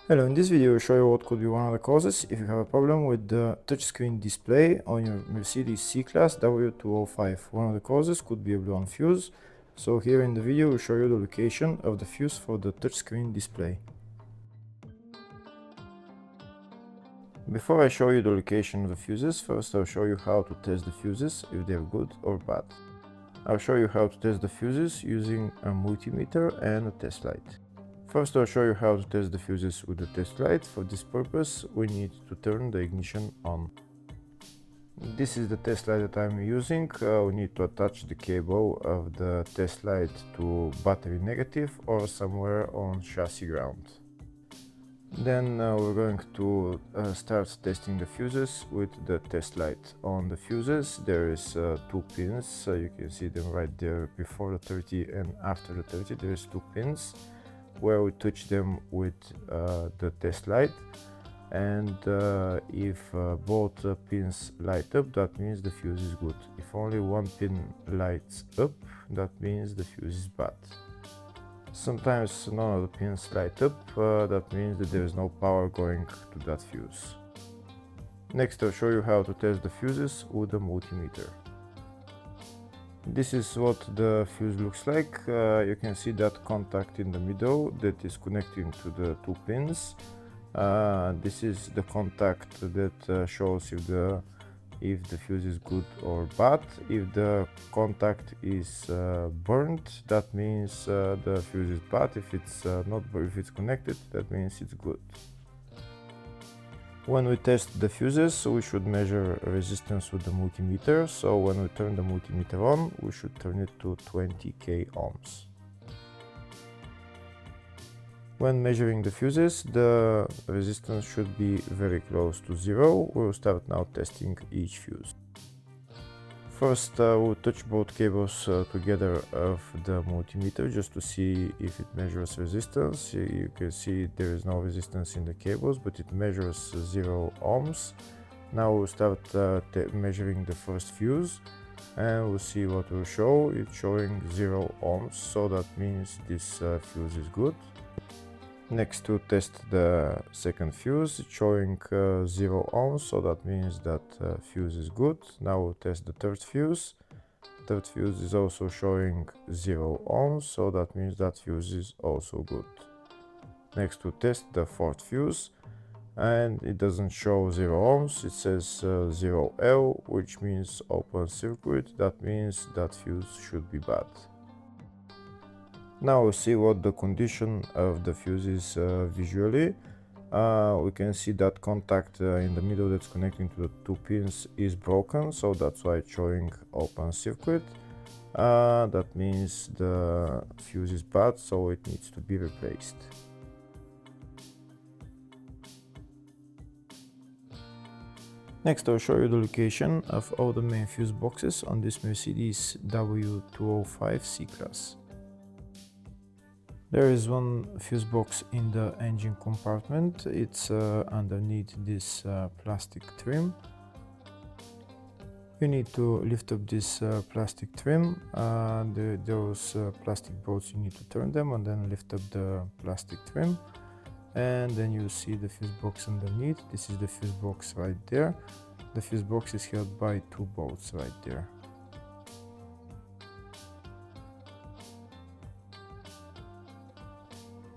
Hello, in this video I'll show you what could be one of the causes if you have a problem with the touchscreen display on your Mercedes C-Class W205. One of the causes could be a blown fuse. So here in the video we'll show you the location of the fuse for the touchscreen display. Before I show you the location of the fuses, first I'll show you how to test the fuses, if they're good or bad. I'll show you how to test the fuses using a multimeter and a test light. First, I'll show you how to test the fuses with the test light. For this purpose, we need to turn the ignition on. This is the test light that I'm using. We need to attach the cable of the test light to battery negative or somewhere on chassis ground. Then we're going to start testing the fuses with the test light. On the fuses there is 2 pins, so you can see them right there before the 30 and after the 30. There is 2 pins where we touch them with the test light, and if both pins light up, that means the fuse is good. If only one pin lights up, that means the fuse is bad. Sometimes none of the pins light up, that means that there is no power going to that fuse. Next, I'll show you how to test the fuses with a multimeter. This is what the fuse looks like. You can see that contact in the middle that is connecting to the 2 pins. This is the contact that shows if the fuse is good or bad. If the contact is burned, that means the fuse is bad. If it's if it's connected, that means it's good. When we test the fuses, we should measure resistance with the multimeter. So when we turn the multimeter on, we should turn it to 20k ohms. When measuring the fuses, the resistance should be very close to 0. We'll start now testing each fuse. First, we'll touch both cables together of the multimeter just to see if it measures resistance. You can see there is no resistance in the cables, but it measures 0 ohms. Now we'll start measuring the first fuse, and we'll see what will show. It's showing 0 ohms, so that means this fuse is good. Next, to test the second fuse, it's showing 0 ohms, so that means that fuse is good. Now we'll test the third fuse. Third fuse is also showing 0 ohms, so that means that fuse is also good. Next, to test the fourth fuse, and it doesn't show 0 ohms, it says 0L, which means open circuit. That means that fuse should be bad. Now we'll see what the condition of the fuse is visually. We can see that contact in the middle that's connecting to the 2 pins is broken, so that's why it's showing open circuit. That means the fuse is bad, so it needs to be replaced. Next, I'll show you the location of all the main fuse boxes on this Mercedes W205 C-Class. There is one fuse box in the engine compartment. It's underneath this plastic trim. You need to lift up this plastic trim. Those plastic bolts, you need to turn them and then lift up the plastic trim. And then you see the fuse box underneath. This is the fuse box right there. The fuse box is held by 2 bolts right there.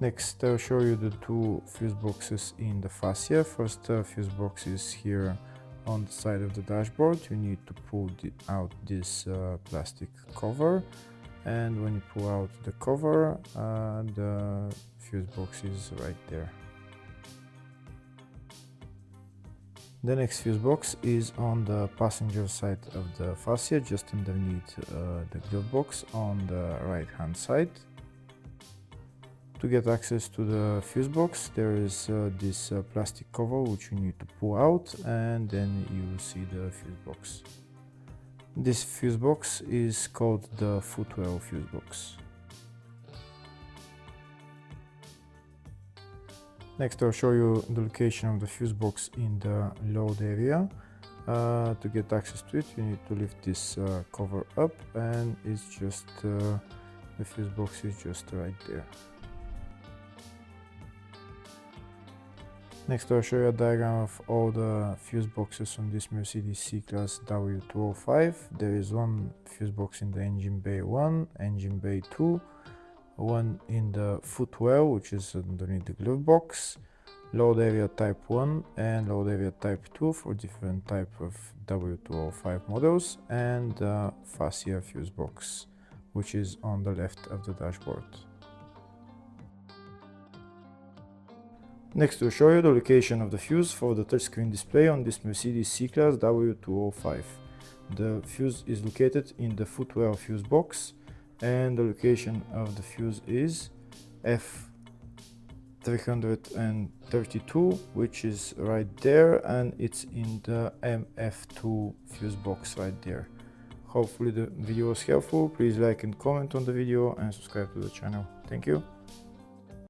Next, I'll show you the 2 fuse boxes in the fascia. First fuse box is here on the side of the dashboard. You need to pull out this plastic cover, and when you pull out the cover, the fuse box is right there. The next fuse box is on the passenger side of the fascia, just underneath the glove box on the right hand side. To get access to the fuse box, there is this plastic cover which you need to pull out, and then you will see the fuse box. This fuse box is called the footwell fuse box. Next, I'll show you the location of the fuse box in the load area. To get access to it, you need to lift this cover up, and it's just the fuse box is just right there. Next I'll show you a diagram of all the fuse boxes on this Mercedes C-Class W205. There is one fuse box in the engine bay 1, engine bay 2, one in the footwell, which is underneath the glove box, load area type 1 and load area type 2 for different type of W205 models, and the fascia fuse box, which is on the left of the dashboard. Next we'll show you the location of the fuse for the touchscreen display on this Mercedes C-Class W205. The fuse is located in the footwell fuse box, and the location of the fuse is F332, which is right there, and it's in the MF2 fuse box right there. Hopefully the video was helpful. Please like and comment on the video and subscribe to the channel. Thank you.